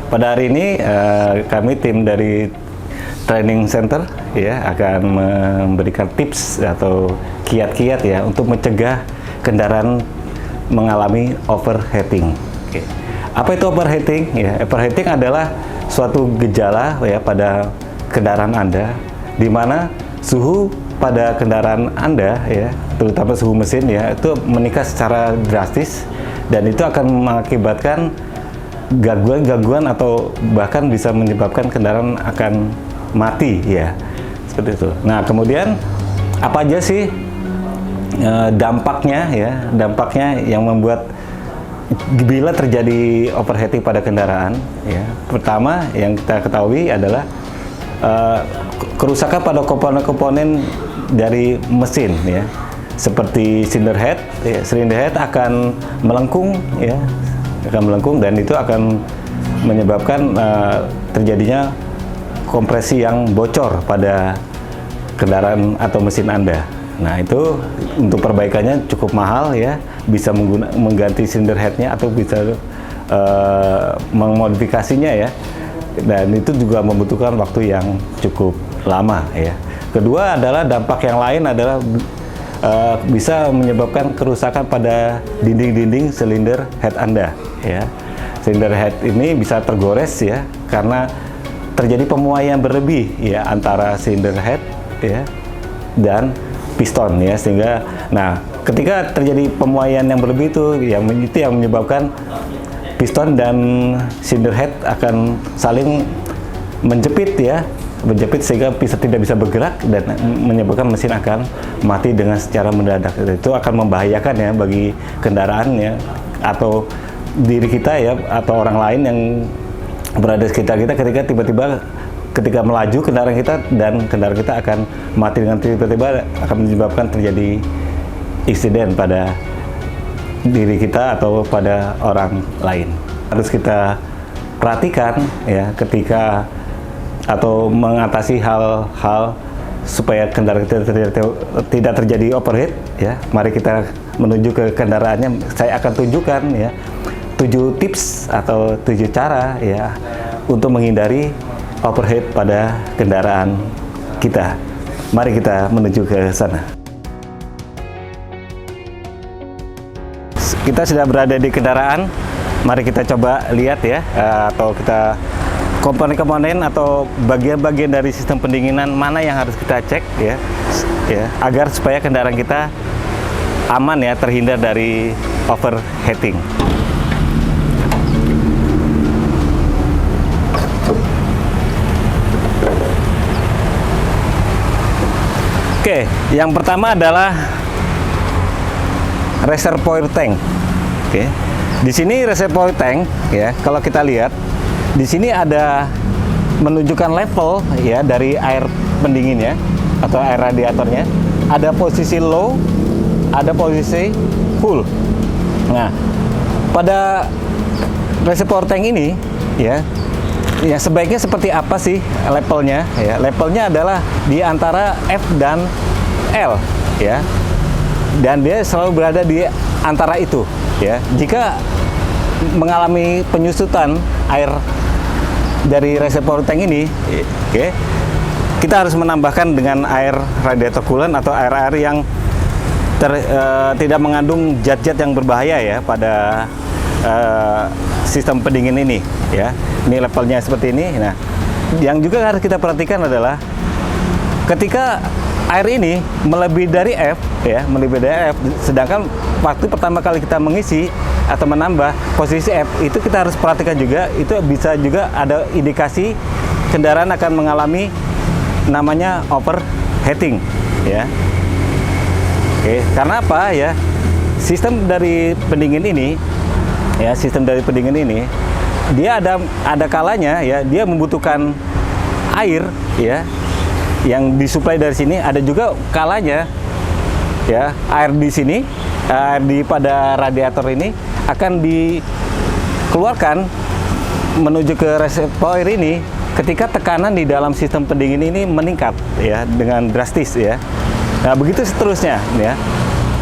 Pada hari ini kami tim dari training center ya akan memberikan tips atau kiat-kiat ya untuk mencegah kendaraan mengalami overheating. Oke. Apa itu overheating? Ya, overheating adalah suatu gejala ya pada kendaraan Anda di mana suhu pada kendaraan Anda ya, terutama suhu mesin ya, itu meningkat secara drastis dan itu akan mengakibatkan gangguan atau bahkan bisa menyebabkan kendaraan akan mati ya, seperti itu. Nah, kemudian apa aja sih dampaknya ya, dampaknya yang membuat bila terjadi overheating pada kendaraan ya. Pertama yang kita ketahui adalah kerusakan pada komponen-komponen dari mesin ya, seperti cylinder head ya. Cylinder head akan melengkung ya, dan itu akan menyebabkan terjadinya kompresi yang bocor pada kendaraan atau mesin Anda. Nah, itu untuk perbaikannya cukup mahal ya, bisa mengganti cylinder headnya atau bisa memodifikasinya ya, dan itu juga membutuhkan waktu yang cukup lama ya. Kedua adalah dampak yang lain adalah bisa menyebabkan kerusakan pada dinding-dinding silinder head Anda ya. Silinder head ini bisa tergores ya karena terjadi pemuaian berlebih ya antara silinder head ya dan piston ya, sehingga ketika terjadi pemuaian yang berlebih itu yang menyebabkan piston dan silinder head akan saling menjepit sehingga tidak bisa bergerak dan menyebabkan mesin akan mati dengan secara mendadak. Itu akan membahayakan ya bagi kendaraan ya, atau diri kita ya, atau orang lain yang berada di sekitar kita ketika tiba-tiba ketika melaju kendaraan kita, dan kendaraan kita akan mati dengan tiba-tiba, akan menyebabkan terjadi insiden pada diri kita atau pada orang lain. Harus kita perhatikan ya ketika atau mengatasi hal-hal supaya kendaraan kita tidak terjadi overheat ya. Mari kita menuju ke kendaraannya. Saya akan tunjukkan ya 7 tips atau 7 cara ya untuk menghindari overheat pada kendaraan kita. Mari kita menuju ke sana. Kita sudah berada di kendaraan. Mari kita coba lihat ya, atau kita komponen-komponen atau bagian-bagian dari sistem pendinginan mana yang harus kita cek ya, agar supaya kendaraan kita aman ya, terhindar dari overheating. Oke, yang pertama adalah reservoir tank. Oke, di sini reservoir tank ya, kalau kita lihat di sini ada menunjukkan level ya dari air pendinginnya atau air radiatornya. Ada posisi low, ada posisi full. Nah, pada reservoir tank ini ya sebaiknya seperti apa sih levelnya ya? Levelnya adalah di antara F dan L ya. Dan dia selalu berada di antara itu ya. Jika mengalami penyusutan air dari reservoir tank ini, kita harus menambahkan dengan air radiator coolant atau air-air yang tidak mengandung zat-zat yang berbahaya ya pada sistem pendingin ini ya. Ini levelnya seperti ini. Nah, yang juga harus kita perhatikan adalah ketika air ini melebihi dari F ya, sedangkan waktu pertama kali kita mengisi atau menambah posisi F, itu kita harus perhatikan juga, itu bisa juga ada indikasi kendaraan akan mengalami namanya overheating ya. Oke, karena apa ya? Sistem dari pendingin ini dia ada kalanya ya, dia membutuhkan air ya yang disuplai dari sini, ada juga kalanya ya air di sini, air pada radiator ini akan dikeluarkan menuju ke reservoir ini ketika tekanan di dalam sistem pendingin ini meningkat ya dengan drastis ya. Nah, begitu seterusnya ya.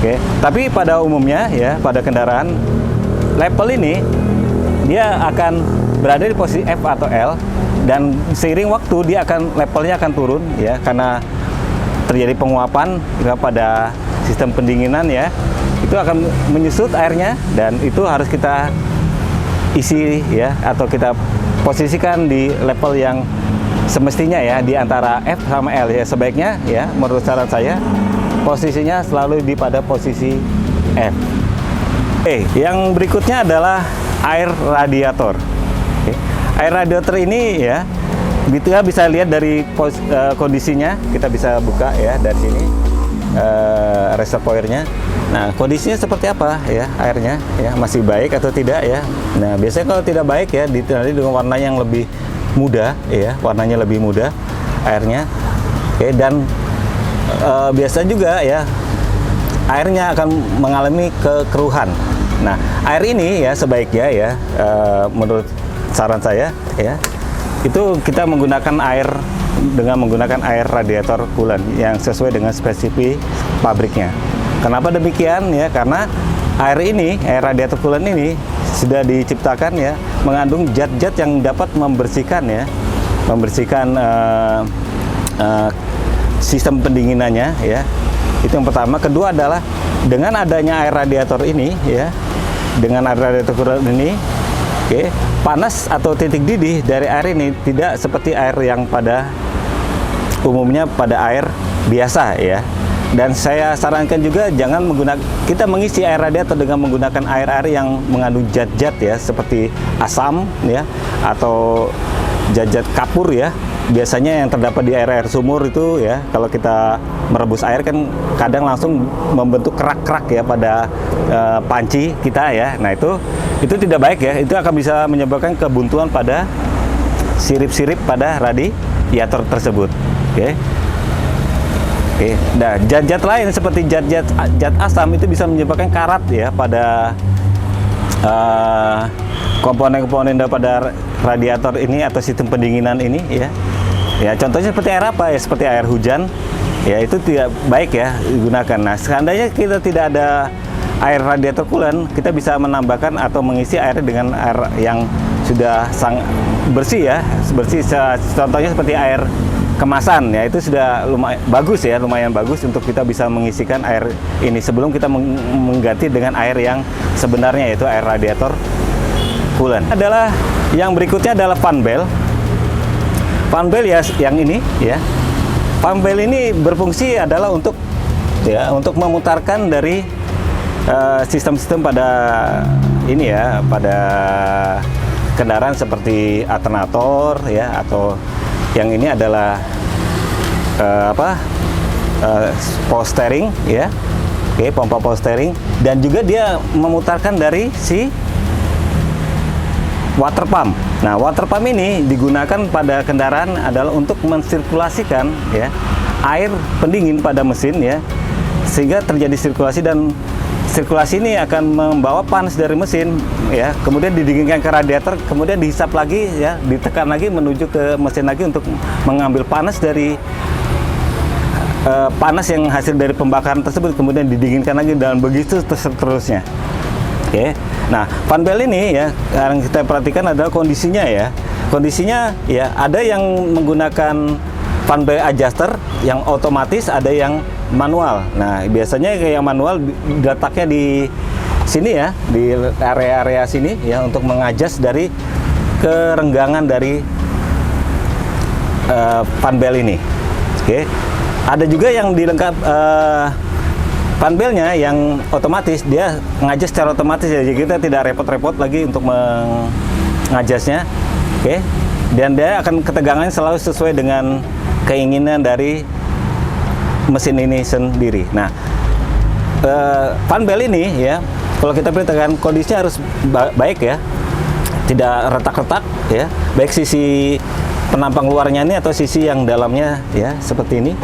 Oke, tapi pada umumnya ya pada kendaraan level ini dia akan berada di posisi F atau L, dan seiring waktu dia akan levelnya akan turun ya, karena terjadi penguapan pada sistem pendinginan ya, itu akan menyusut airnya, dan itu harus kita isi ya, atau kita posisikan di level yang semestinya ya, di antara F sama L ya. Sebaiknya ya, menurut saran saya, posisinya selalu di pada posisi F. Oke, yang berikutnya adalah air radiator. Oke. Air radiator ini ya, kita bisa lihat dari kondisinya, kita bisa buka ya dari sini reservoirnya. Nah, kondisinya seperti apa ya airnya ya, masih baik atau tidak ya. Nah, biasanya kalau tidak baik ya, ditandai dengan warna yang lebih muda ya, warnanya lebih muda airnya. Oke, dan biasa juga ya airnya akan mengalami kekeruhan. Nah, air ini ya sebaiknya ya, menurut saran saya ya, itu kita menggunakan air dengan menggunakan air radiator coolant yang sesuai dengan spesifik pabriknya. Kenapa demikian ya? Karena air ini, air radiator coolant ini sudah diciptakan ya, mengandung zat-zat yang dapat membersihkan ya, membersihkan sistem pendinginannya ya. Itu yang pertama. Kedua adalah dengan adanya air radiator ini ya, dengan air radiator coolant ini, oke, panas atau titik didih dari air ini tidak seperti air yang pada umumnya pada air biasa ya. Dan saya sarankan juga jangan kita mengisi air radiator dengan menggunakan air-air yang mengandung zat-zat ya, seperti asam ya, atau zat-zat kapur ya. Biasanya yang terdapat di air-air sumur itu ya, kalau kita merebus air kan kadang langsung membentuk kerak-kerak ya pada panci kita ya. Nah, itu tidak baik ya. Itu akan bisa menyebabkan kebuntuan pada sirip-sirip pada radiator tersebut. Oke. Oke. Nah, zat-zat lain seperti zat asam itu bisa menyebabkan karat ya pada komponen-komponen daripada radiator ini atau sistem pendinginan ini ya. Ya, contohnya seperti air apa ya? Seperti air hujan. Ya, itu tidak baik ya digunakan. Nah, seandainya kita tidak ada air radiator coolant, kita bisa menambahkan atau mengisi air dengan air yang sudah sangat bersih ya, bersih. Contohnya seperti air kemasan ya, itu sudah lumayan bagus untuk kita bisa mengisikan air ini sebelum kita mengganti dengan air yang sebenarnya, yaitu air radiator coolant. Yang berikutnya adalah fan bell. Fan bell ya, yang ini ya. Fan bell ini berfungsi adalah untuk memutarkan dari sistem-sistem pada ini ya, pada kendaraan seperti alternator ya, atau yang ini adalah power steering ya. Oke, pompa power steering, dan juga dia memutarkan dari si water pump. Nah, water pump ini digunakan pada kendaraan adalah untuk mensirkulasikan ya air pendingin pada mesin ya, sehingga terjadi sirkulasi, dan sirkulasi ini akan membawa panas dari mesin ya, kemudian didinginkan ke radiator, kemudian dihisap lagi ya, ditekan lagi menuju ke mesin lagi untuk mengambil panas dari panas yang hasil dari pembakaran tersebut, kemudian didinginkan lagi, dan begitu seterusnya. Oke. Nah, fan bell ini ya, yang kita perhatikan adalah kondisinya ya. Kondisinya ya, ada yang menggunakan fan bell adjuster yang otomatis, ada yang manual. Nah, biasanya yang manual letaknya di sini ya, di area-area sini ya, untuk mengadjust dari kerenggangan dari fan bell ini. Oke. Ada juga yang dilengkap fan bellnya yang otomatis, dia ngadjust secara otomatis ya, jadi kita tidak repot-repot lagi untuk mengadjustnya. Oke. Dan dia akan ketegangannya selalu sesuai dengan keinginan dari mesin ini sendiri. Nah, fan bell ini ya, kalau kita perhatikan kondisinya harus baik ya, tidak retak-retak ya, baik sisi penampang luarnya ini atau sisi yang dalamnya ya, seperti ini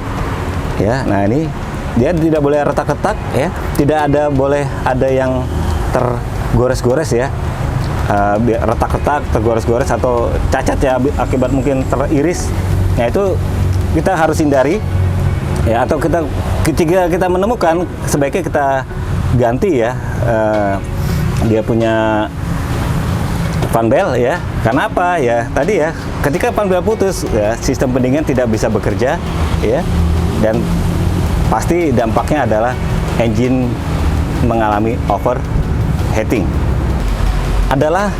ya. Nah, ini dia tidak boleh retak-retak ya, tidak boleh ada yang tergores-gores ya, retak-retak, tergores-gores atau cacat ya, akibat mungkin teriris. Nah, itu kita harus hindari ya, atau ketika kita menemukan, sebaiknya kita ganti ya dia punya fan belt ya. Karena apa ya? Tadi ya, ketika fan belt putus ya, sistem pendingin tidak bisa bekerja ya. Dan pasti dampaknya adalah engine mengalami overheating. Adalah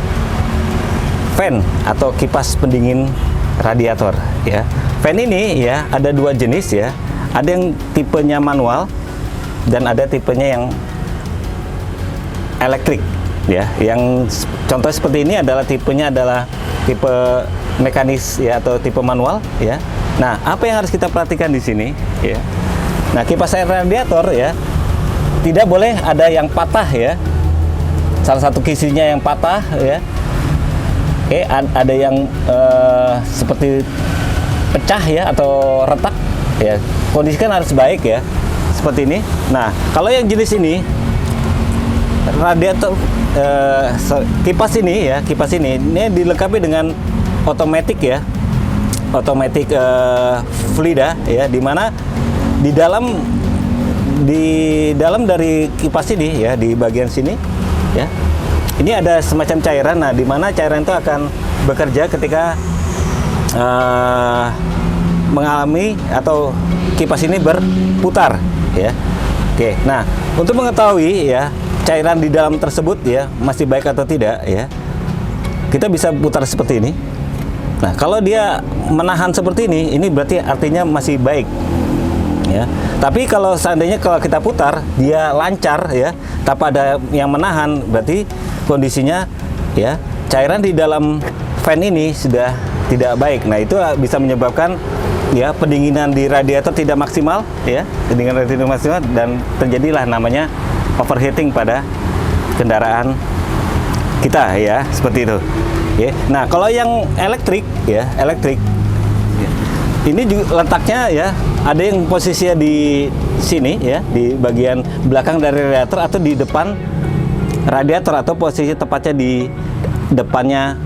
fan atau kipas pendingin radiator ya. Fan ini ya ada dua jenis ya. Ada yang tipenya manual dan ada tipenya yang elektrik ya. Yang contoh seperti ini adalah tipenya adalah tipe mekanis ya atau tipe manual ya. Nah, apa yang harus kita perhatikan di sini ya? Nah, kipas air radiator ya tidak boleh ada yang patah ya. Salah satu kisinya yang patah ya. Ada yang seperti pecah ya atau retak ya. Kondisi kan harus baik ya. Seperti ini. Nah, kalau yang jenis ini radiator kipas ini dilengkapi dengan otomatis ya. Otomatis fluida ya, dimana di dalam dari kipas ini ya, di bagian sini ya, ini ada semacam cairan. Nah, di mana cairan itu akan bekerja ketika mengalami atau kipas ini berputar ya. Oke, nah untuk mengetahui ya cairan di dalam tersebut ya masih baik atau tidak ya, kita bisa putar seperti ini. Nah, kalau dia menahan seperti ini berarti artinya masih baik ya. Tapi kalau seandainya kalau kita putar dia lancar ya tanpa ada yang menahan, berarti kondisinya ya cairan di dalam fan ini sudah tidak baik. Nah, itu bisa menyebabkan ya pendinginan di radiator tidak maksimal ya, pendinginan radiator tidak maksimal, dan terjadilah namanya overheating pada kendaraan kita ya, seperti itu. Ya. Nah, kalau yang elektrik ya, ini juga letaknya ya, ada yang posisinya di sini ya, di bagian belakang dari radiator atau di depan radiator, atau posisi tepatnya di depannya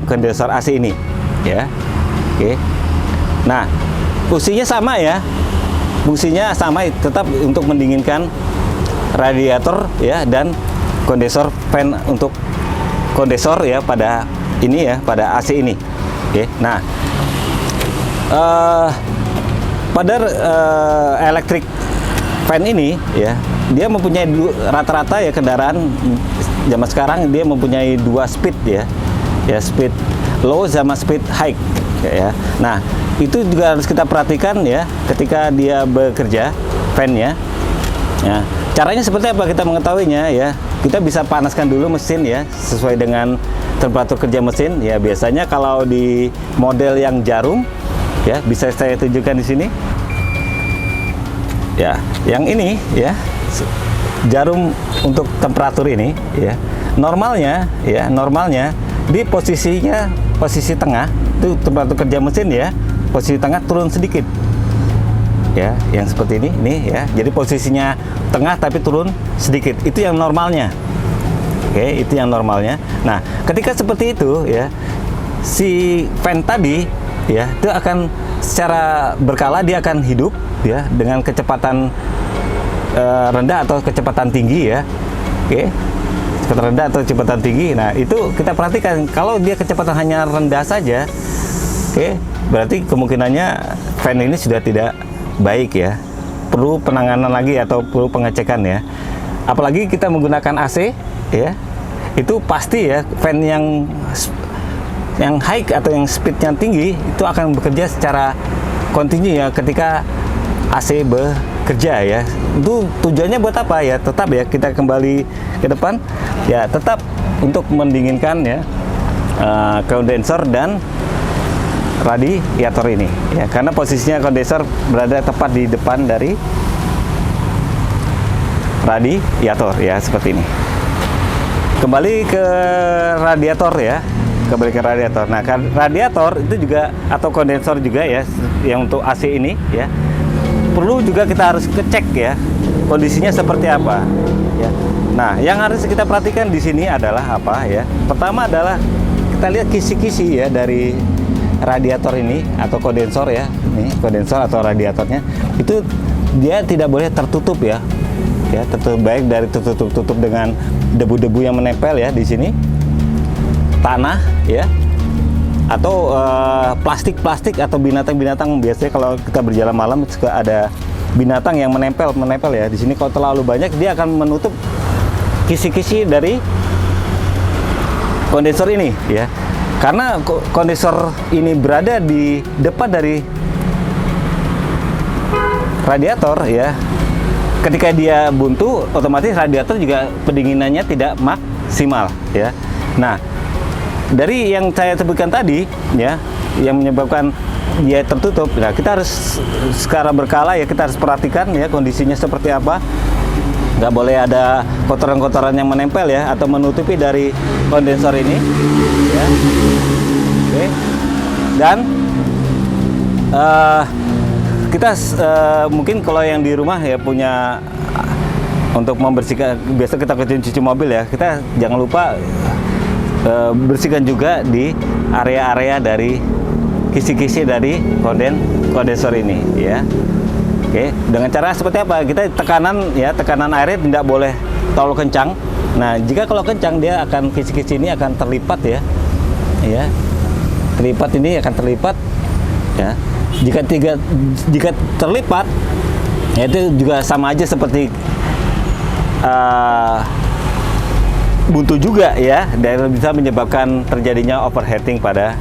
kondensor AC ini ya. Oke. Nah, fungsinya sama ya. Fungsinya sama, tetap untuk mendinginkan radiator ya, dan kondensor fan untuk kondensor ya pada ini ya, pada AC ini. Oke. Nah, pada electric fan ini ya, dia mempunyai rata-rata ya kendaraan zaman sekarang dia mempunyai dua speed ya, speed low sama speed high ya. Nah, itu juga harus kita perhatikan ya ketika dia bekerja fan-nya. Ya, caranya seperti apa kita mengetahuinya ya? Kita bisa panaskan dulu mesin ya, sesuai dengan temperatur kerja mesin ya. Biasanya kalau di model yang jarum ya, bisa saya tunjukkan di sini. Ya, yang ini ya, jarum untuk temperatur ini ya. Normalnya di posisi tengah itu temperatur kerja mesin ya, posisi tengah turun sedikit. Ya, yang seperti ini ya. Jadi posisinya tengah tapi turun sedikit. Itu yang normalnya. Oke, itu yang normalnya. Nah, ketika seperti itu ya, si fan tadi ya, itu akan secara berkala dia akan hidup ya dengan kecepatan rendah atau kecepatan tinggi ya. Oke. Kecepatan rendah atau kecepatan tinggi. Nah, itu kita perhatikan, kalau dia kecepatan hanya rendah saja, oke, berarti kemungkinannya fan ini sudah tidak baik ya, perlu penanganan lagi atau perlu pengecekan ya. Apalagi kita menggunakan AC ya, itu pasti ya fan yang high atau yang speednya tinggi itu akan bekerja secara kontinu ya ketika AC bekerja ya. Itu tujuannya buat apa ya? Tetap ya, kita kembali ke depan ya, tetap untuk mendinginkan ya kondensor dan radiator ini ya, karena posisinya kondensor berada tepat di depan dari radiator ya, seperti ini. Kembali ke radiator ya, Nah, radiator itu juga atau kondensor juga ya, yang untuk AC ini ya, perlu juga kita harus ngecek ya kondisinya seperti apa ya. Nah, yang harus kita perhatikan di sini adalah apa ya? Pertama adalah kita lihat kisi-kisi ya dari radiator ini atau kondensor ya, ini kondensor atau radiatornya itu dia tidak boleh tertutup ya, tertutup baik dari tertutup dengan debu-debu yang menempel ya di sini tanah ya, atau plastik-plastik atau binatang-binatang. Biasanya kalau kita berjalan malam suka ada binatang yang menempel ya di sini. Kalau terlalu banyak dia akan menutup kisi-kisi dari kondensor ini ya. Karena kondensor ini berada di depan dari radiator ya. Ketika dia buntu, otomatis radiator juga pendinginannya tidak maksimal ya. Nah, dari yang saya sebutkan tadi ya, yang menyebabkan dia tertutup. Nah, kita harus secara berkala ya, kita harus perhatikan ya kondisinya seperti apa. Nggak boleh ada kotoran-kotoran yang menempel ya, atau menutupi dari kondensor ini ya. Oke. Dan kita mungkin kalau yang di rumah ya punya untuk membersihkan, biasa kita cuci mobil ya, kita jangan lupa bersihkan juga di area-area dari kisi-kisi dari kondensor ini ya. Oke, dengan cara seperti apa? Kita tekanan airnya tidak boleh terlalu kencang. Nah, jika kalau kencang dia akan kisi-kisi ini akan terlipat ya. Ya. Terlipat ini akan terlipat ya. Jika terlipat ya, itu juga sama aja seperti buntu juga ya, dan bisa menyebabkan terjadinya overheating pada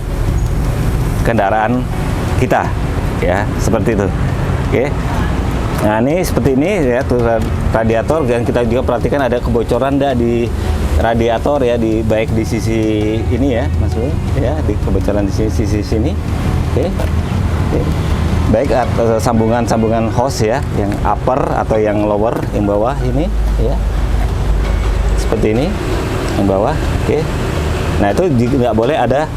kendaraan kita ya, seperti itu. Oke. Nah, ini seperti ini ya tuh radiator, dan kita juga perhatikan ada kebocoran di radiator ya, baik di sisi ini ya Mas Bro ya, di kebocoran di sisi sini. Oke. Oke. Baik sambungan hose ya, yang upper atau yang lower, yang bawah ini ya. Seperti ini yang bawah. Oke. Nah, itu nggak boleh ada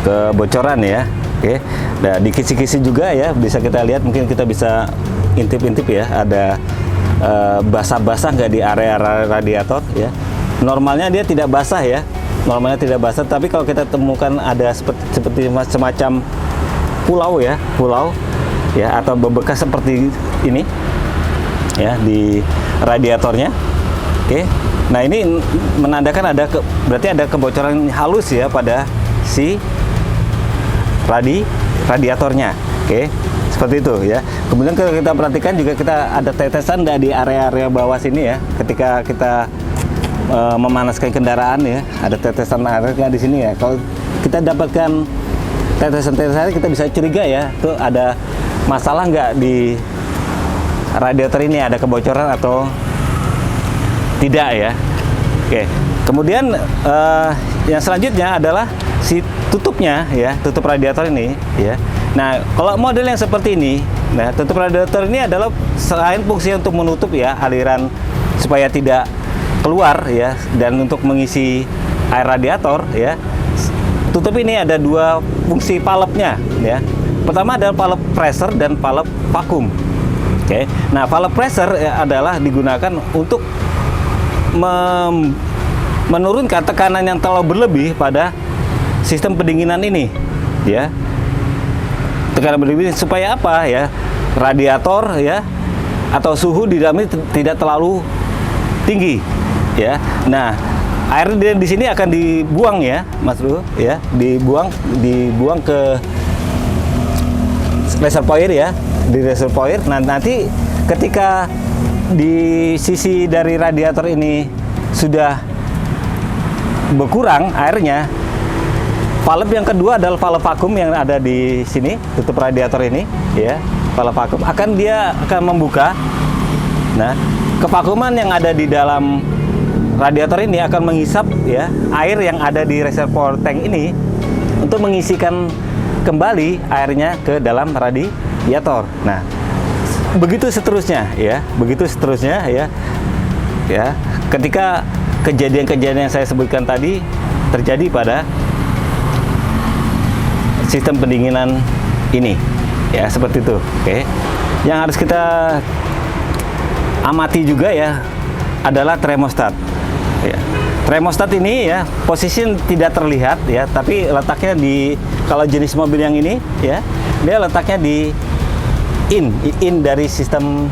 kebocoran ya. Oke. Nah, di kisi-kisi juga ya bisa kita lihat, mungkin kita bisa intip-intip ya, ada basah-basah nggak di area radiator ya. Normalnya dia tidak basah ya, tapi kalau kita temukan ada seperti semacam pulau ya atau bebekas seperti ini ya di radiatornya. Oke. Nah, ini menandakan berarti ada kebocoran halus ya pada si radiatornya. Oke. Seperti itu ya. Kemudian kalau kita perhatikan juga, kita ada tetesan di area-area bawah sini ya. Ketika kita memanaskan kendaraan ya, ada tetesan airnya di sini ya. Kalau kita dapatkan tetesan-tetesan, kita bisa curiga ya, tuh ada masalah nggak di radiator ini, ada kebocoran atau tidak ya. Oke. Kemudian yang selanjutnya adalah si tutupnya ya, tutup radiator ini ya. Nah, kalau model yang seperti ini, nah tutup radiator ini adalah selain fungsi untuk menutup ya aliran supaya tidak keluar ya, dan untuk mengisi air radiator ya. Tutup ini ada dua fungsi valve-nya ya. Pertama adalah valve pressure dan valve vakum. Oke. Nah, valve pressure adalah digunakan untuk menurunkan tekanan yang terlalu berlebih pada sistem pendinginan ini ya. Tekanan berlebih supaya apa ya? Radiator ya atau suhu di dalamnya tidak terlalu tinggi ya. Nah, air di sini akan dibuang ya, Mas Bro ya, dibuang ke reservoir ya, di reservoir. Nah, nanti ketika di sisi dari radiator ini sudah berkurang airnya, valve yang kedua adalah valve vakum yang ada di sini, tutup radiator ini ya, valve vakum dia akan membuka. Nah, kevakuman yang ada di dalam radiator ini akan menghisap ya air yang ada di reservoir tank ini untuk mengisikan kembali airnya ke dalam radiator. Nah, begitu seterusnya ya, ya. Ketika kejadian-kejadian yang saya sebutkan tadi terjadi pada sistem pendinginan ini ya, seperti itu. Oke. Yang harus kita amati juga ya adalah termostat ya. Termostat ini ya posisi tidak terlihat ya, tapi letaknya kalau jenis mobil yang ini ya, dia letaknya di in dari sistem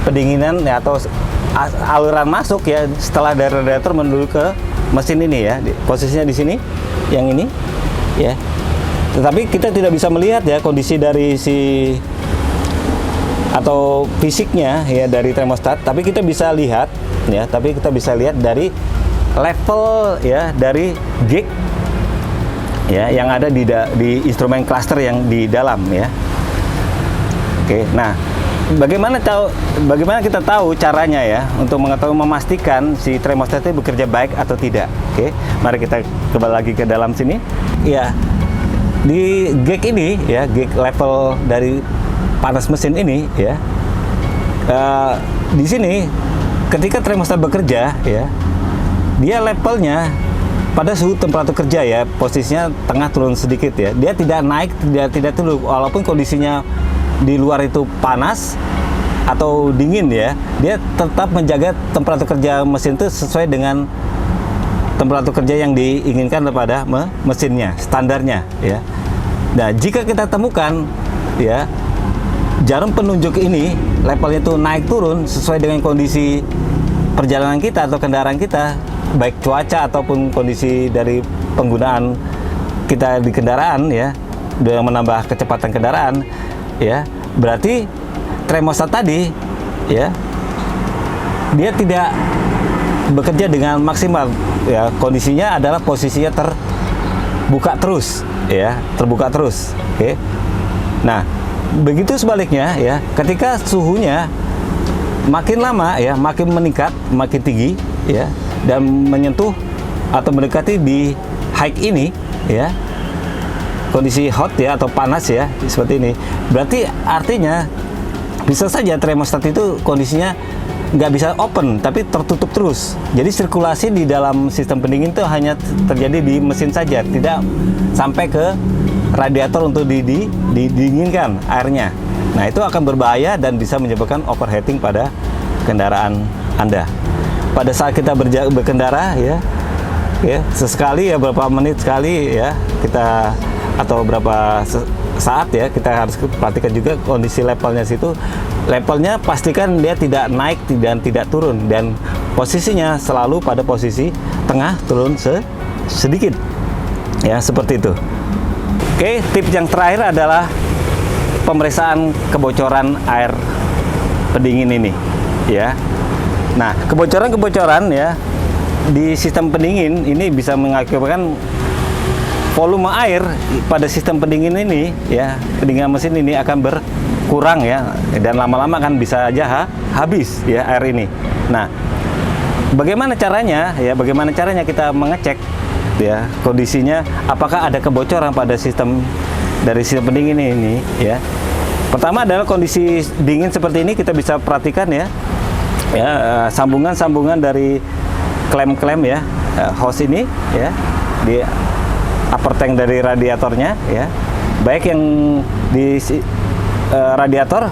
pendinginan ya, atau aliran masuk ya, setelah dari radiator menuju ke mesin ini ya, posisinya di sini, yang ini, ya. Tetapi kita tidak bisa melihat ya kondisi dari si atau fisiknya ya dari termostat, tapi kita bisa lihat ya, dari level ya dari gauge ya yang ada di instrumen cluster yang di dalam ya. Oke, nah bagaimana kita tahu caranya ya untuk memastikan si termostat itu bekerja baik atau tidak? Oke, mari kita kembali lagi ke dalam sini. Ya, di gauge ini ya, gauge level dari panas mesin ini ya, di sini ketika termostat bekerja ya, dia levelnya pada suhu temperatur kerja ya, posisinya tengah turun sedikit ya, dia tidak naik, tidak turun walaupun kondisinya di luar itu panas atau dingin ya, dia tetap menjaga temperatur kerja mesin itu sesuai dengan temperatur kerja yang diinginkan kepada mesinnya, standarnya ya. Nah, jika kita temukan ya jarum penunjuk ini levelnya itu naik turun sesuai dengan kondisi perjalanan kita atau kendaraan kita, baik cuaca ataupun kondisi dari penggunaan kita di kendaraan ya, dengan menambah kecepatan kendaraan ya, berarti termostat tadi ya dia tidak bekerja dengan maksimal ya, kondisinya adalah posisinya terbuka terus ya, terbuka terus. Oke. Nah, begitu sebaliknya ya, ketika suhunya makin lama ya, makin meningkat, makin tinggi ya, dan menyentuh atau mendekati di high ini ya, kondisi hot ya atau panas ya seperti ini, berarti artinya bisa saja termostat itu kondisinya nggak bisa open tapi tertutup terus. Jadi sirkulasi di dalam sistem pendingin itu hanya terjadi di mesin saja, tidak sampai ke radiator untuk didinginkan airnya. Nah, itu akan berbahaya dan bisa menyebabkan overheating pada kendaraan Anda. Pada saat kita berkendara ya, sesekali ya, berapa menit sekali ya kita, atau berapa saat ya, kita harus perhatikan juga kondisi levelnya situ. Levelnya pastikan dia tidak naik dan tidak turun, dan posisinya selalu pada posisi tengah turun sedikit ya, seperti itu. Oke, tips yang terakhir adalah pemeriksaan kebocoran air pendingin ini ya. Nah, kebocoran ya di sistem pendingin ini bisa mengakibatkan volume air pada sistem pendingin ini ya, pendinginan mesin ini akan berkurang ya, dan lama-lama kan bisa aja habis ya air ini. Nah, bagaimana caranya ya? Bagaimana caranya kita mengecek ya kondisinya, apakah ada kebocoran pada sistem dari sistem pendingin ini ya? Pertama adalah kondisi dingin seperti ini, kita bisa perhatikan ya, sambungan-sambungan dari klem-klem ya, hose ini ya, di upper tank dari radiatornya ya, baik yang di radiator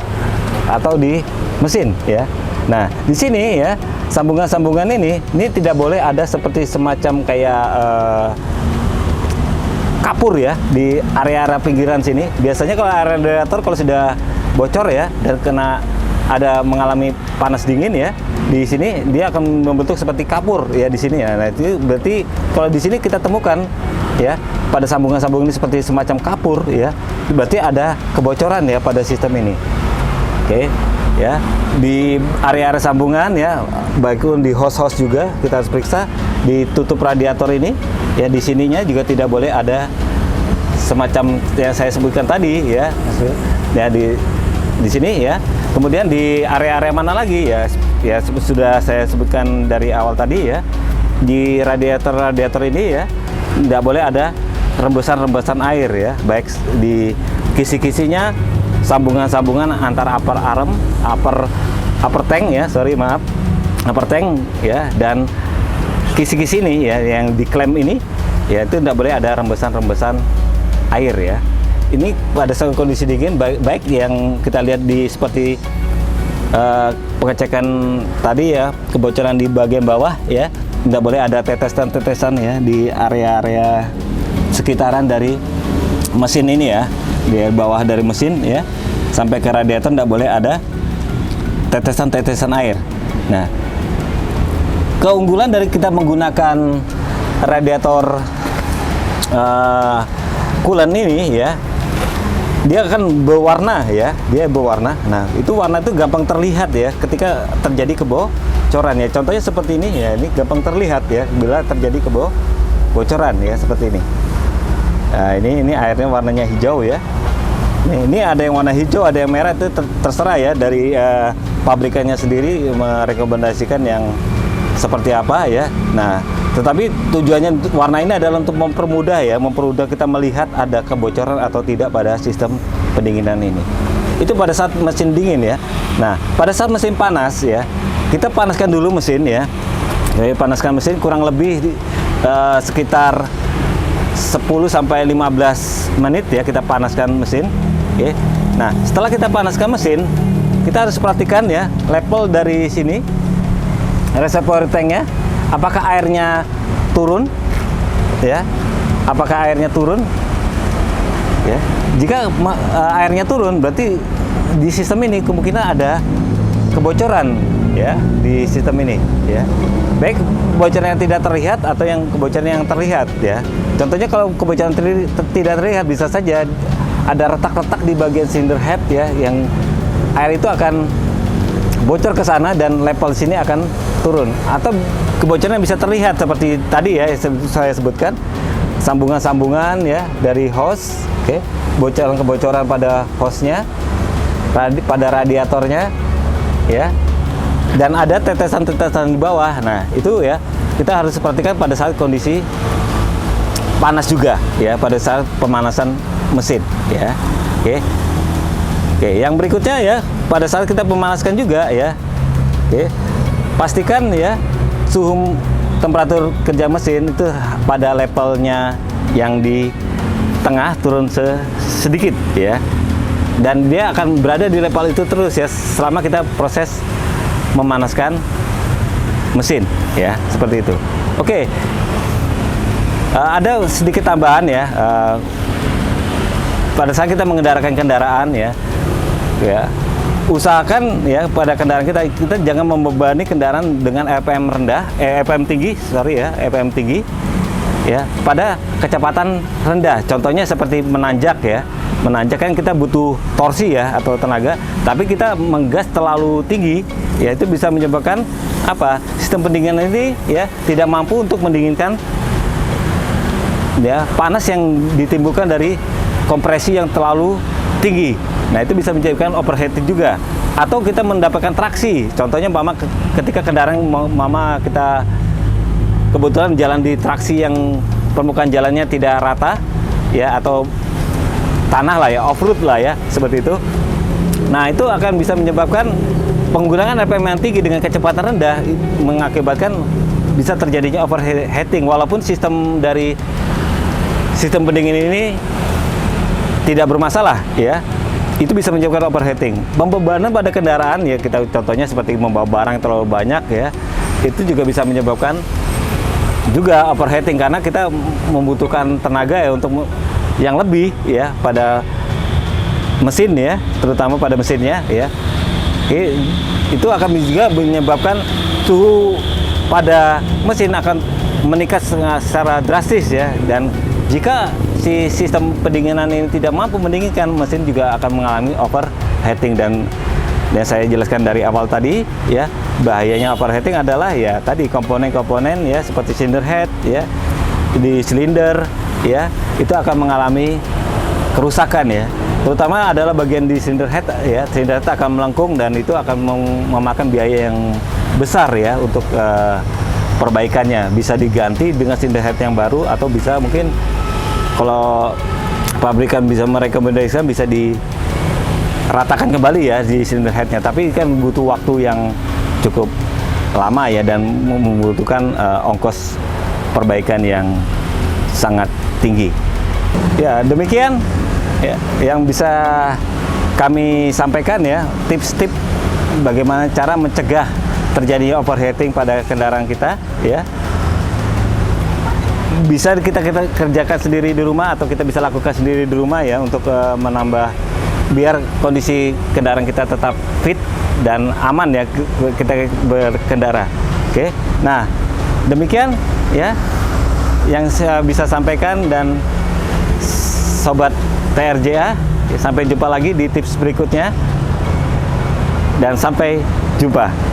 atau di mesin ya. Nah, di sini ya, sambungan-sambungan ini tidak boleh ada seperti semacam kayak kapur ya di area-area pinggiran sini. Biasanya kalau area radiator kalau sudah bocor ya dan ada mengalami panas dingin ya, di sini dia akan membentuk seperti kapur ya di sini ya. Nah, itu berarti kalau di sini kita temukan ya pada sambungan-sambungan ini seperti semacam kapur ya, berarti ada kebocoran ya pada sistem ini. Oke ya, di area-area sambungan ya, baik di hose juga kita harus periksa, ditutup radiator ini ya, di sininya juga tidak boleh ada semacam yang saya sebutkan tadi ya, di sini ya. Kemudian di area-area mana lagi ya, sudah saya sebutkan dari awal tadi ya, di radiator ini ya tidak boleh ada rembesan-rembesan air ya, baik di kisi-kisinya, sambungan-sambungan antara upper tank ya, upper tank ya, dan kisi-kisi ini ya yang diklaim ini ya, itu tidak boleh ada rembesan-rembesan air ya. Ini pada saat kondisi dingin, baik yang kita lihat di seperti pengecekan tadi ya, kebocoran di bagian bawah ya, tidak boleh ada tetesan-tetesan ya di area-area sekitaran dari mesin ini ya, di bawah dari mesin ya sampai ke radiator tidak boleh ada tetesan-tetesan air. Nah, keunggulan dari kita menggunakan radiator coolant ini ya, dia akan berwarna ya, dia berwarna. Nah, itu warna itu gampang terlihat ya ketika terjadi kebocoran ya. Contohnya seperti ini ya, ini gampang terlihat ya bila terjadi kebocoran ya seperti ini. Nah, ini airnya warnanya hijau ya. Ini ada yang warna hijau, ada yang merah, itu terserah ya dari pabrikannya sendiri merekomendasikan yang seperti apa ya. Nah, tetapi tujuannya warna ini adalah untuk mempermudah kita melihat ada kebocoran atau tidak pada sistem pendinginan ini. Itu pada saat mesin dingin ya. Nah, pada saat mesin panas ya, kita panaskan dulu mesin ya. Jadi panaskan mesin kurang lebih sekitar 10 sampai 15 menit ya, kita panaskan mesin. Oke. Nah, setelah kita panaskan mesin, kita harus perhatikan ya level dari sini reservoir tanknya, apakah airnya turun ya, apakah airnya turun ya. Jika airnya turun, berarti di sistem ini kemungkinan ada kebocoran ya di sistem ini ya, baik kebocoran yang tidak terlihat atau yang kebocoran yang terlihat ya. Contohnya kalau kebocoran tidak terlihat, bisa saja ada retak-retak di bagian cylinder head ya, yang air itu akan bocor ke sana dan level sini akan turun. Atau kebocoran yang bisa terlihat seperti tadi ya saya sebutkan, sambungan-sambungan ya dari hose, oke, bocoran-kebocoran pada hose-nya, pada radiatornya ya, dan ada tetesan-tetesan di bawah. Nah, itu ya kita harus perhatikan pada saat kondisi panas juga ya, pada saat pemanasan mesin ya. Oke, yang berikutnya ya, pada saat kita memanaskan juga ya, pastikan ya suhu temperatur kerja mesin itu pada levelnya yang di tengah turun sedikit ya, dan dia akan berada di level itu terus ya selama kita proses memanaskan mesin ya, seperti itu. Oke. Ada sedikit tambahan ya, pada saat kita mengendarakan kendaraan ya, usahakan ya pada kendaraan kita jangan membebani kendaraan dengan RPM rendah, RPM tinggi, RPM tinggi ya, pada kecepatan rendah. Contohnya seperti menanjak ya, menanjak kan kita butuh torsi ya atau tenaga, tapi kita menggas terlalu tinggi ya, itu bisa menyebabkan apa? Sistem pendinginan ini ya tidak mampu untuk mendinginkan ya panas yang ditimbulkan dari kompresi yang terlalu tinggi. Nah, itu bisa menyebabkan overheating juga. Atau kita mendapatkan traksi. Contohnya ketika kendaraan kita kebetulan jalan di traksi yang permukaan jalannya tidak rata ya, atau tanah lah ya, off-road lah ya, seperti itu. Nah, itu akan bisa menyebabkan penggunaan RPM yang tinggi dengan kecepatan rendah mengakibatkan bisa terjadinya overheating, walaupun sistem pendingin ini tidak bermasalah ya, itu bisa menyebabkan overheating. Pembebanan pada kendaraan ya, kita contohnya seperti membawa barang terlalu banyak ya, itu juga bisa menyebabkan juga overheating karena kita membutuhkan tenaga ya untuk yang lebih ya pada mesin ya, terutama pada mesinnya ya. Itu akan juga menyebabkan suhu pada mesin akan meningkat secara drastis ya, dan jika si sistem pendinginan ini tidak mampu mendinginkan, mesin juga akan mengalami overheating. Dan yang saya jelaskan dari awal tadi ya, bahayanya overheating adalah ya tadi komponen-komponen ya seperti cylinder head ya, di silinder ya, itu akan mengalami kerusakan ya, terutama adalah bagian di cylinder head ya. Cylinder head akan melengkung dan itu akan memakan biaya yang besar ya untuk perbaikannya. Bisa diganti dengan cylinder head yang baru, atau bisa mungkin kalau pabrikan bisa merekomendasikan bisa diratakan kembali ya di cylinder headnya, tapi kan butuh waktu yang cukup lama ya, dan membutuhkan ongkos perbaikan yang sangat tinggi. Ya, demikian ya yang bisa kami sampaikan ya, tips-tips bagaimana cara mencegah terjadinya overheating pada kendaraan kita ya. Bisa kita kerjakan sendiri di rumah, atau kita bisa lakukan sendiri di rumah ya, untuk menambah biar kondisi kendaraan kita tetap fit dan aman ya kita berkendara. Oke. Nah, demikian ya yang saya bisa sampaikan, dan Sobat TRJA, sampai jumpa lagi di tips berikutnya, dan sampai jumpa.